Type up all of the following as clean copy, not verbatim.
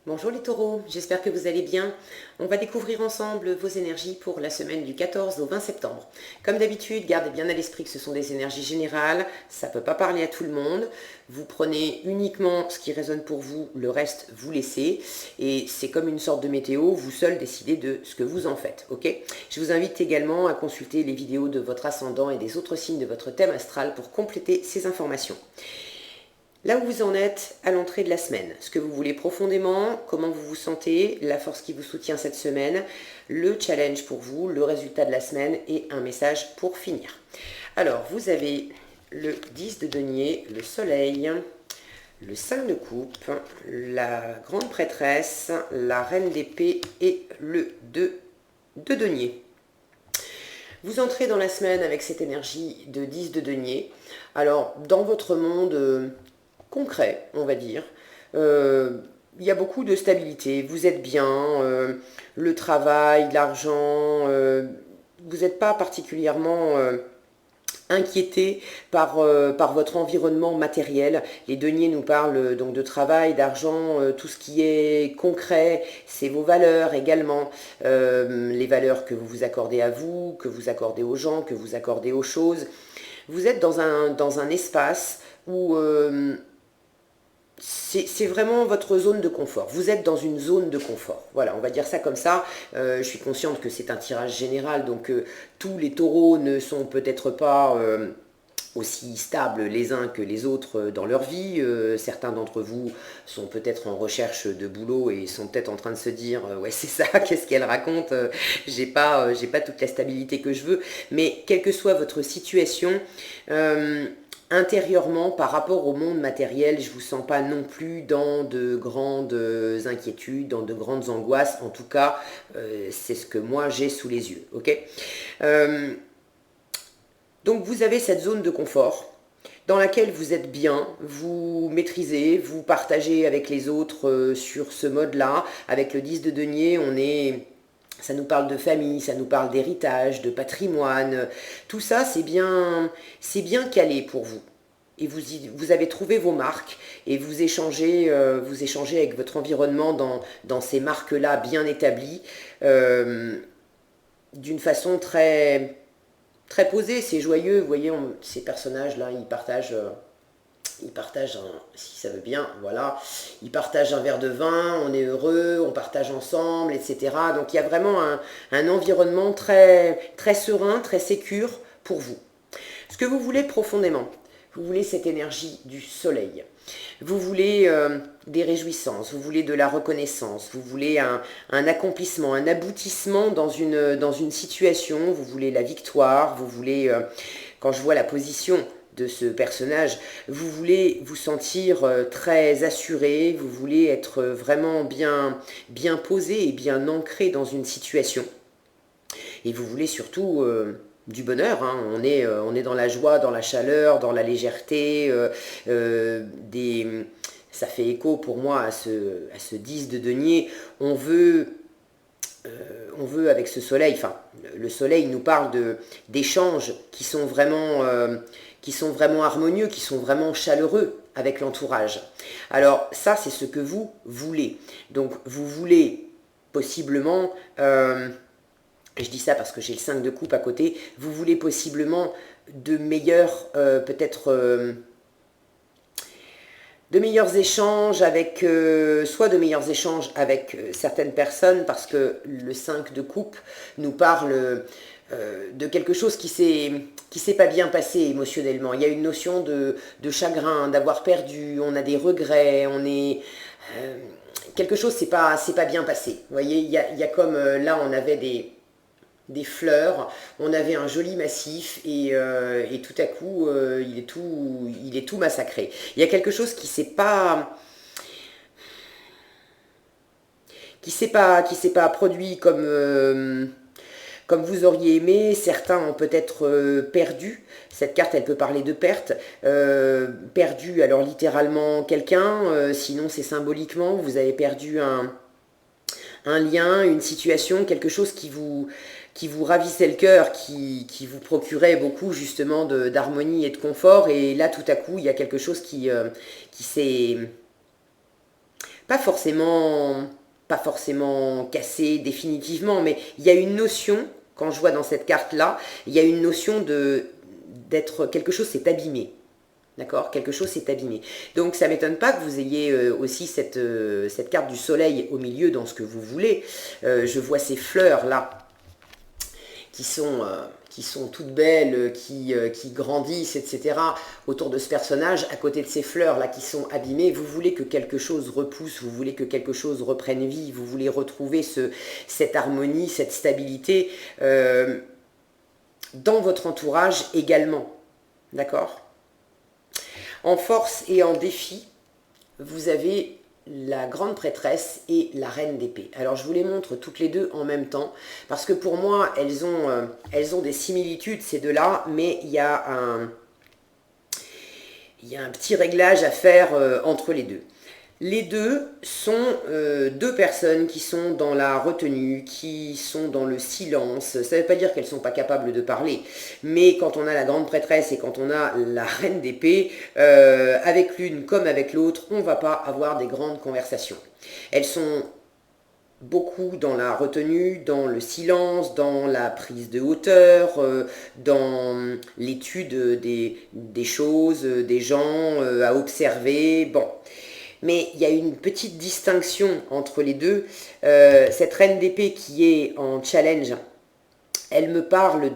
Bonjour les taureaux, j'espère que vous allez bien. On va découvrir ensemble vos énergies pour la semaine du 14 au 20 septembre. Comme d'habitude, gardez bien à l'esprit que ce sont des énergies générales, ça ne peut pas parler à tout le monde. Vous prenez uniquement ce qui résonne pour vous, le reste vous laissez. Et c'est comme une sorte de météo, vous seul décidez de ce que vous en faites. Ok ? Je vous invite également à consulter les vidéos de votre ascendant et des autres signes de votre thème astral pour compléter ces informations. Là où vous en êtes à l'entrée de la semaine, ce que vous voulez profondément, comment vous vous sentez, la force qui vous soutient cette semaine, le challenge pour vous, le résultat de la semaine et un message pour finir. Alors, vous avez le 10 de denier, le soleil, le 5 de coupe, la grande prêtresse, la reine d'épée et le 2 de denier. Vous entrez dans la semaine avec cette énergie de 10 de denier. Alors, dans votre monde concret, on va dire. Il y a beaucoup de stabilité, vous êtes bien, le travail, l'argent, vous n'êtes pas particulièrement inquiété par votre environnement matériel. Les deniers nous parlent donc de travail, d'argent, tout ce qui est concret, c'est vos valeurs également, les valeurs que vous vous accordez à vous, que vous accordez aux gens, que vous accordez aux choses. Vous êtes dans un espace où c'est vraiment votre zone de confort. Vous êtes dans une zone de confort. Voilà, on va dire ça comme ça. Je suis consciente que c'est un tirage général, donc tous les taureaux ne sont peut-être pas aussi stables les uns que les autres dans leur vie. Certains d'entre vous sont peut-être en recherche de boulot et sont peut-être en train de se dire ouais c'est ça, qu'est-ce qu'elle raconte, j'ai pas toute la stabilité que je veux. Mais quelle que soit votre situation, intérieurement, par rapport au monde matériel, je ne vous sens pas non plus dans de grandes inquiétudes, dans de grandes angoisses. En tout cas, c'est ce que moi j'ai sous les yeux. Ok. Donc vous avez cette zone de confort dans laquelle vous êtes bien, vous maîtrisez, vous partagez avec les autres sur ce mode-là. Avec le 10 de denier, ça nous parle de famille, ça nous parle d'héritage, de patrimoine. Tout ça, c'est bien calé pour vous. Et vous avez trouvé vos marques et vous échangez avec votre environnement dans ces marques-là bien établies, d'une façon très, très posée. C'est joyeux. Vous voyez, ces personnages-là, ils partagent si ça veut bien, voilà, ils partagent un verre de vin, on est heureux, on partage ensemble, etc. Donc il y a vraiment un environnement très, très serein, très sécure pour vous. Ce que vous voulez profondément, vous voulez cette énergie du soleil. Vous voulez des réjouissances, vous voulez de la reconnaissance, vous voulez un accomplissement, un aboutissement dans une situation, vous voulez la victoire, vous voulez, quand je vois la position de ce personnage, vous voulez vous sentir très assuré, vous voulez être vraiment bien posé et bien ancré dans une situation. Et vous voulez surtout du bonheur, hein. On est dans la joie, dans la chaleur, dans la légèreté, ça fait écho pour moi à ce 10 de denier. On veut avec ce soleil, enfin le soleil nous parle d'échanges qui sont vraiment harmonieux, qui sont vraiment chaleureux avec l'entourage. Alors ça, c'est ce que vous voulez. Donc vous voulez possiblement, je dis ça parce que j'ai le 5 de coupe à côté, vous voulez possiblement de meilleurs, de meilleurs échanges avec, soit de meilleurs échanges avec certaines personnes, parce que le 5 de coupe nous parle de quelque chose qui s'est pas bien passé émotionnellement. Il y a une notion de chagrin, d'avoir perdu, on a des regrets, quelque chose c'est pas bien passé. Vous voyez, il y a comme là on avait des fleurs, on avait un joli massif et tout à coup il est tout massacré. Il y a quelque chose qui s'est pas produit comme vous auriez aimé. Certains ont peut-être perdu. Cette carte, elle peut parler de perte. Perdu, alors littéralement quelqu'un, sinon c'est symboliquement, vous avez perdu un lien, une situation, quelque chose qui vous ravissait le cœur, qui vous procurait beaucoup justement d'harmonie et de confort. Et là, tout à coup, il y a quelque chose qui s'est pas forcément, pas forcément cassé définitivement, mais il y a une notion, quand je vois dans cette carte-là, il y a une notion d'être, quelque chose s'est abîmé. D'accord? Quelque chose s'est abîmé. Donc ça ne m'étonne pas que vous ayez aussi cette carte du soleil au milieu dans ce que vous voulez. Je vois ces fleurs là qui sont toutes belles, qui grandissent, etc. autour de ce personnage, à côté de ces fleurs-là qui sont abîmées. Vous voulez que quelque chose repousse, vous voulez que quelque chose reprenne vie, vous voulez retrouver cette harmonie, cette stabilité dans votre entourage également. D'accord? En force et en défi, vous avez la grande prêtresse et la reine d'épée. Alors je vous les montre toutes les deux en même temps, parce que pour moi, elles ont des similitudes, ces deux-là, mais il y a un petit réglage à faire entre les deux. Les deux sont deux personnes qui sont dans la retenue, qui sont dans le silence. Ça ne veut pas dire qu'elles ne sont pas capables de parler, mais quand on a la grande prêtresse et quand on a la reine d'épée, avec l'une comme avec l'autre, on ne va pas avoir des grandes conversations. Elles sont beaucoup dans la retenue, dans le silence, dans la prise de hauteur, dans l'étude des choses, des gens, à observer. Bon. Mais il y a une petite distinction entre les deux. Cette reine d'épée qui est en challenge, elle me parle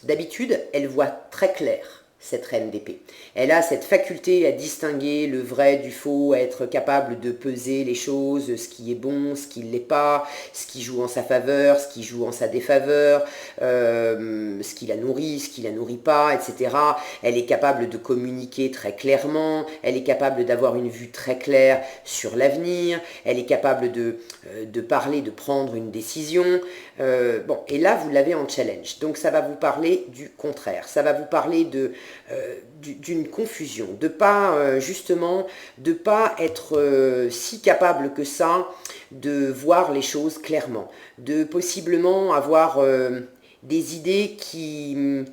d'habitude, elle voit très clair, cette reine d'épée. Elle a cette faculté à distinguer le vrai du faux, à être capable de peser les choses, ce qui est bon, ce qui ne l'est pas, ce qui joue en sa faveur, ce qui joue en sa défaveur, ce qui la nourrit, ce qui la nourrit pas, etc. Elle est capable de communiquer très clairement, elle est capable d'avoir une vue très claire sur l'avenir, elle est capable de parler, de prendre une décision. Bon, et là, vous l'avez en challenge. Donc, ça va vous parler du contraire. Ça va vous parler d'une confusion, de pas justement, de pas être si capable que ça de voir les choses clairement, de possiblement avoir des idées qui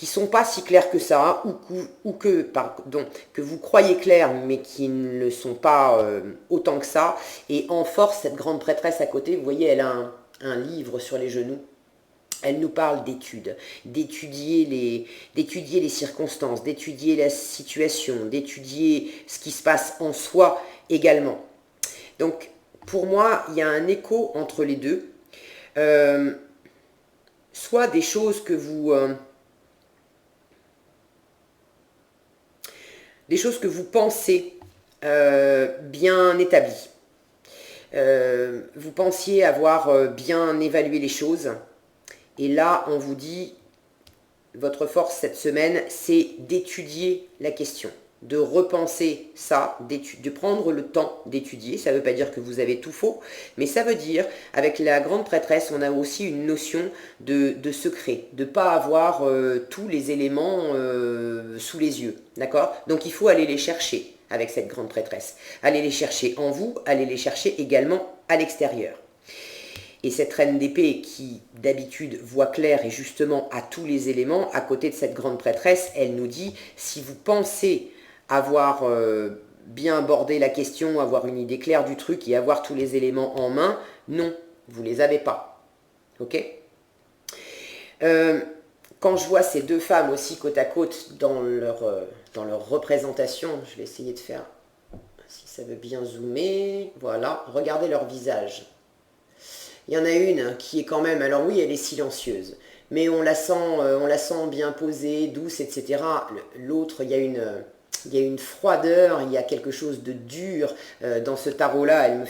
sont pas si claires que ça, que vous croyez claires, mais qui ne le sont pas autant que ça. Et en force, cette grande prêtresse à côté, vous voyez, elle a un livre sur les genoux. Elle nous parle d'études, d'étudier les circonstances, d'étudier la situation, d'étudier ce qui se passe en soi également. Donc, pour moi, il y a un écho entre les deux. Soit des choses que vous pensez bien établies. Vous pensiez avoir bien évalué les choses. Et là, on vous dit, votre force cette semaine, c'est d'étudier la question, de repenser ça, de prendre le temps d'étudier. Ça ne veut pas dire que vous avez tout faux, mais ça veut dire, avec la grande prêtresse, on a aussi une notion de secret, de ne pas avoir tous les éléments sous les yeux, d'accord? Donc il faut aller les chercher avec cette grande prêtresse. Aller les chercher en vous, aller les chercher également à l'extérieur. Et cette reine d'épée qui, d'habitude, voit clair et justement a tous les éléments, à côté de cette grande prêtresse, elle nous dit, si vous pensez avoir bien abordé la question, avoir une idée claire du truc et avoir tous les éléments en main, non, vous ne les avez pas. Ok ? Quand je vois ces deux femmes aussi côte à côte dans leur représentation, je vais essayer de faire, si ça veut bien zoomer, voilà, regardez leur visage. Il y en a une qui est quand même, alors oui, elle est silencieuse, mais on la sent bien posée, douce, etc. L'autre, il y a une froideur, il y a quelque chose de dur dans ce tarot-là. Elle me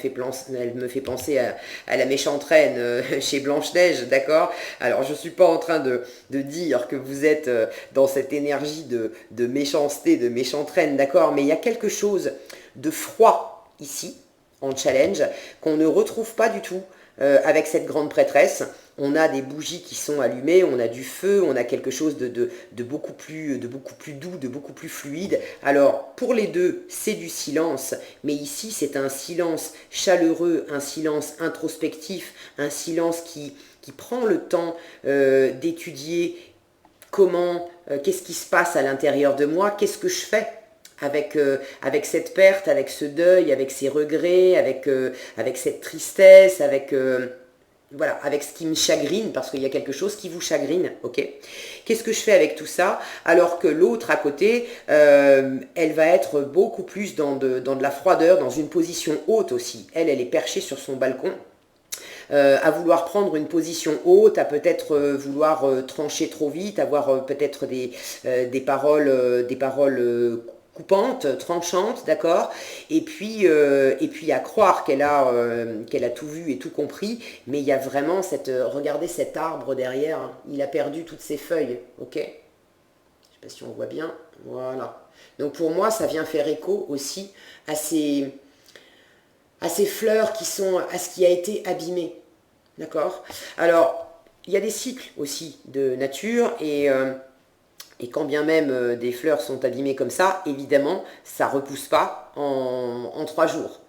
fait penser à la méchante reine chez Blanche-Neige, d'accord? Alors, je ne suis pas en train de dire que vous êtes dans cette énergie de méchanceté, de méchante reine, d'accord? Mais il y a quelque chose de froid ici, en challenge, qu'on ne retrouve pas du tout avec cette grande prêtresse. On a des bougies qui sont allumées, on a du feu, on a quelque chose de beaucoup plus doux, de beaucoup plus fluide. Alors, pour les deux, c'est du silence, mais ici, c'est un silence chaleureux, un silence introspectif, un silence qui prend le temps d'étudier comment, qu'est-ce qui se passe à l'intérieur de moi, qu'est-ce que je fais avec cette perte, avec ce deuil, avec ces regrets, avec cette tristesse, voilà, avec ce qui me chagrine, parce qu'il y a quelque chose qui vous chagrine, ok? Qu'est-ce que je fais avec tout ça? Alors que l'autre à côté, elle va être beaucoup plus dans de la froideur, dans une position haute aussi. Elle est perchée sur son balcon, à vouloir prendre une position haute, à peut-être vouloir trancher trop vite, avoir peut-être des paroles coupantes, tranchantes, d'accord, et puis à croire qu'elle a tout vu et tout compris, mais il y a vraiment regardez cet arbre derrière, hein, il a perdu toutes ses feuilles, ok? Je ne sais pas si on voit bien, voilà. Donc pour moi, ça vient faire écho aussi à ces fleurs qui sont, à ce qui a été abîmé, d'accord? Alors, il y a des cycles aussi de nature, et quand bien même des fleurs sont abîmées comme ça, évidemment, ça ne repousse pas en 3 jours.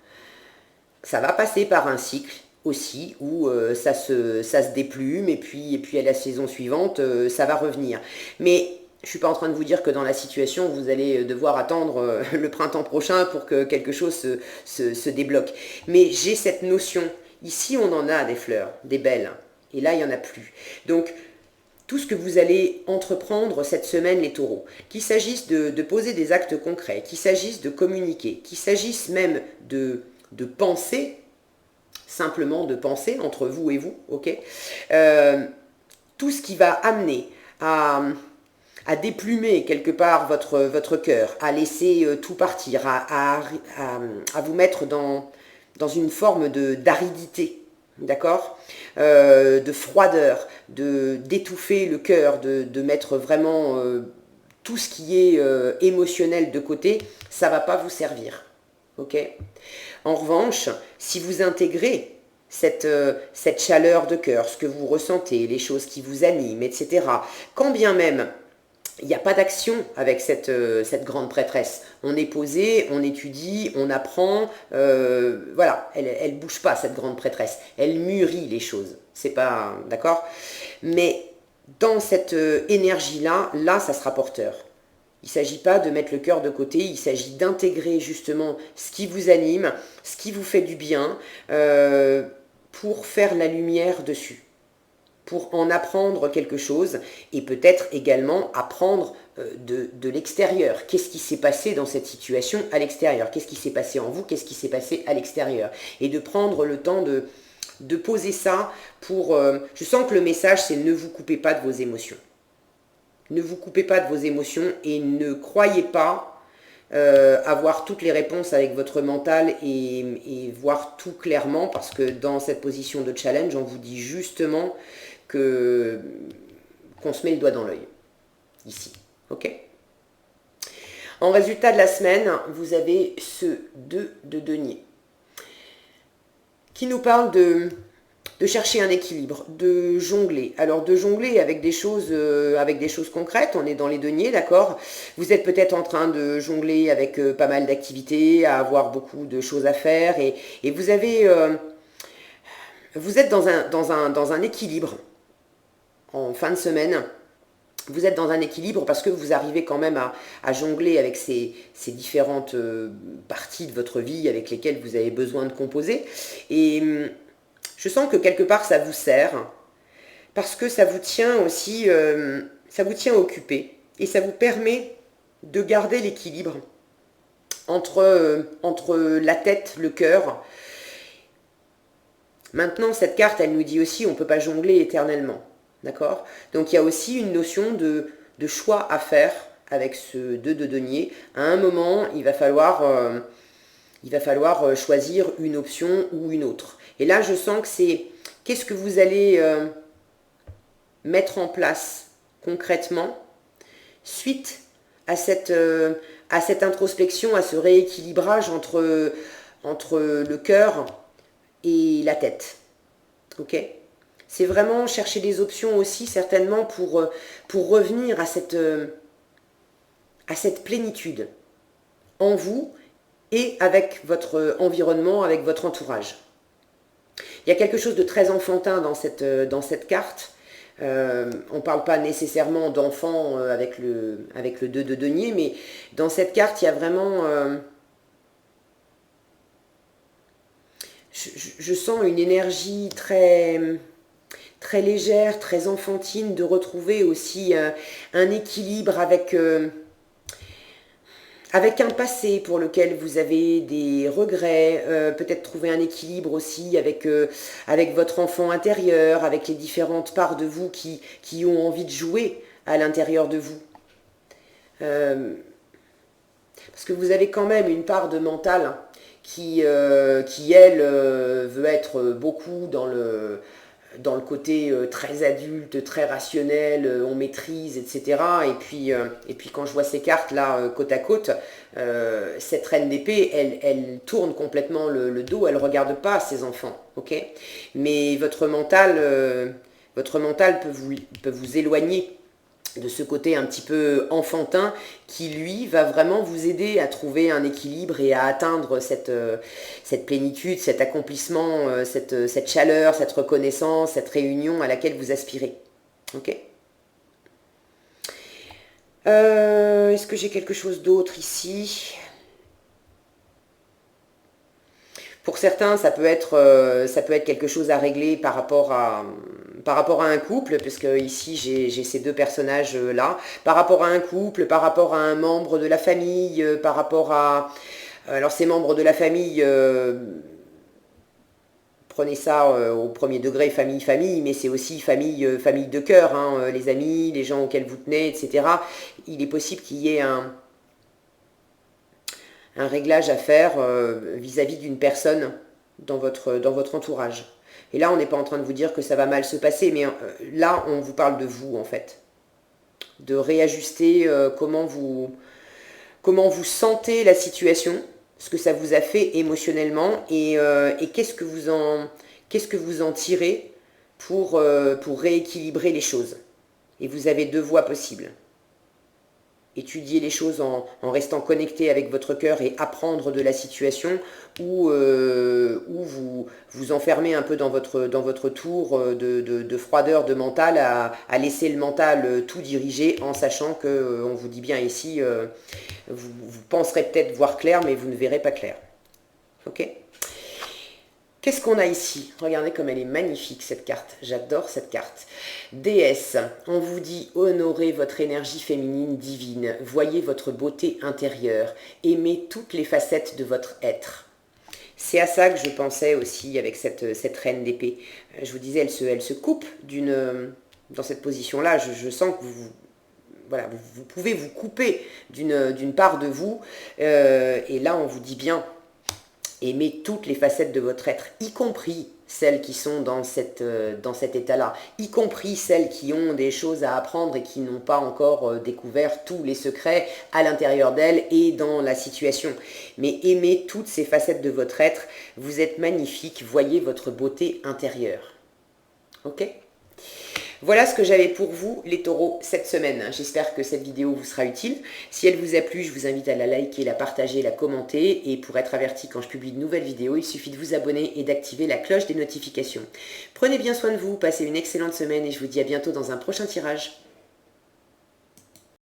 Ça va passer par un cycle aussi où ça se déplume et puis à la saison suivante, ça va revenir. Mais je ne suis pas en train de vous dire que dans la situation, vous allez devoir attendre le printemps prochain pour que quelque chose se débloque. Mais j'ai cette notion. Ici, on en a des fleurs, des belles. Et là, il n'y en a plus. Donc, tout ce que vous allez entreprendre cette semaine, les taureaux, qu'il s'agisse de poser des actes concrets, qu'il s'agisse de communiquer, qu'il s'agisse même de penser, simplement de penser entre vous et vous, ok, tout ce qui va amener à déplumer quelque part votre cœur, à laisser tout partir, à vous mettre dans une forme d'aridité, d'accord, de froideur, d'étouffer le cœur, de mettre vraiment tout ce qui est émotionnel de côté, ça ne va pas vous servir, ok? En revanche, si vous intégrez cette chaleur de cœur, ce que vous ressentez, les choses qui vous animent, etc., quand bien même il n'y a pas d'action avec cette grande prêtresse. On est posé, on étudie, on apprend. Voilà, elle ne bouge pas, cette grande prêtresse. Elle mûrit les choses. C'est pas... D'accord? Mais dans cette énergie-là, ça sera porteur. Il ne s'agit pas de mettre le cœur de côté, il s'agit d'intégrer justement ce qui vous anime, ce qui vous fait du bien, pour faire la lumière dessus, pour en apprendre quelque chose et peut-être également apprendre de l'extérieur. Qu'est-ce qui s'est passé dans cette situation à l'extérieur? Qu'est-ce qui s'est passé en vous? Qu'est-ce qui s'est passé à l'extérieur? Et de prendre le temps de poser ça pour... je sens que le message, c'est ne vous coupez pas de vos émotions. Ne vous coupez pas de vos émotions et ne croyez pas avoir toutes les réponses avec votre mental et voir tout clairement, parce que dans cette position de challenge, on vous dit justement qu'on se met le doigt dans l'œil, ici, ok? En résultat de la semaine, vous avez ce 2 de denier, qui nous parle de chercher un équilibre, de jongler. Alors de jongler avec des choses concrètes, on est dans les deniers, d'accord? Vous êtes peut-être en train de jongler avec pas mal d'activités, à avoir beaucoup de choses à faire, et vous avez... vous êtes dans un équilibre. En fin de semaine, vous êtes dans un équilibre parce que vous arrivez quand même à jongler avec ces différentes parties de votre vie avec lesquelles vous avez besoin de composer. Et je sens que quelque part ça vous sert parce que ça vous tient aussi, ça vous tient occupé et ça vous permet de garder l'équilibre entre la tête, le cœur. Maintenant, cette carte, elle nous dit aussi on ne peut pas jongler éternellement. D'accord? Donc il y a aussi une notion de choix à faire avec ce 2 de denier. À un moment, il va falloir choisir une option ou une autre. Et là, je sens que c'est qu'est-ce que vous allez mettre en place concrètement suite à cette introspection, à ce rééquilibrage entre le cœur et la tête. Ok? C'est vraiment chercher des options aussi, certainement, pour revenir à cette plénitude en vous et avec votre environnement, avec votre entourage. Il y a quelque chose de très enfantin dans cette carte. On ne parle pas nécessairement d'enfant avec le 2 de denier, mais dans cette carte, il y a vraiment... je sens une énergie très, très légère, très enfantine, de retrouver aussi un équilibre avec un passé pour lequel vous avez des regrets, peut-être trouver un équilibre aussi avec votre enfant intérieur, avec les différentes parts de vous qui ont envie de jouer à l'intérieur de vous. Parce que vous avez quand même une part de mental qui elle, veut être beaucoup dans le côté très adulte, très rationnel, on maîtrise, etc. Et puis quand je vois ces cartes là, côte à côte, cette reine d'épée, elle tourne complètement le dos, elle ne regarde pas ses enfants, ok? Mais votre mental peut vous éloigner de ce côté un petit peu enfantin qui, lui, va vraiment vous aider à trouver un équilibre et à atteindre cette plénitude, cet accomplissement, cette chaleur, cette reconnaissance, cette réunion à laquelle vous aspirez. Ok ? Est-ce que j'ai quelque chose d'autre ici ? Pour certains, ça peut être quelque chose à régler par rapport à un couple, puisque ici j'ai ces deux personnages-là, par rapport à un couple, par rapport à un membre de la famille, par rapport à... Alors ces membres de la famille, prenez ça au premier degré, famille, mais c'est aussi famille de cœur, hein, les amis, les gens auxquels vous tenez, etc. Il est possible qu'il y ait un réglage à faire vis-à-vis d'une personne dans votre entourage. Et là, on n'est pas en train de vous dire que ça va mal se passer, mais là, on vous parle de vous, en fait. De réajuster comment vous sentez la situation, ce que ça vous a fait émotionnellement, et qu'est-ce que vous en tirez pour rééquilibrer les choses. Et vous avez deux voies possibles. Étudier les choses en restant connecté avec votre cœur et apprendre de la situation, ou vous enfermer un peu dans votre tour de froideur de mental, à laisser le mental tout diriger, en sachant que, on vous dit bien ici, vous penserez peut-être voir clair, mais vous ne verrez pas clair. Ok ? Qu'est-ce qu'on a ici? Regardez comme elle est magnifique cette carte, j'adore cette carte. Déesse, on vous dit honorez votre énergie féminine divine, voyez votre beauté intérieure, aimez toutes les facettes de votre être. C'est à ça que je pensais aussi avec cette reine d'épée. Je vous disais, elle se coupe dans cette position-là, je sens que voilà, vous pouvez vous couper d'une part de vous, et là on vous dit bien, aimez toutes les facettes de votre être, y compris celles qui sont dans cet état-là, y compris celles qui ont des choses à apprendre et qui n'ont pas encore découvert tous les secrets à l'intérieur d'elles et dans la situation. Mais aimez toutes ces facettes de votre être, vous êtes magnifique, voyez votre beauté intérieure. Ok ? Voilà ce que j'avais pour vous, les taureaux, cette semaine. J'espère que cette vidéo vous sera utile. Si elle vous a plu, je vous invite à la liker, la partager, la commenter. Et pour être averti quand je publie de nouvelles vidéos, il suffit de vous abonner et d'activer la cloche des notifications. Prenez bien soin de vous, passez une excellente semaine et je vous dis à bientôt dans un prochain tirage.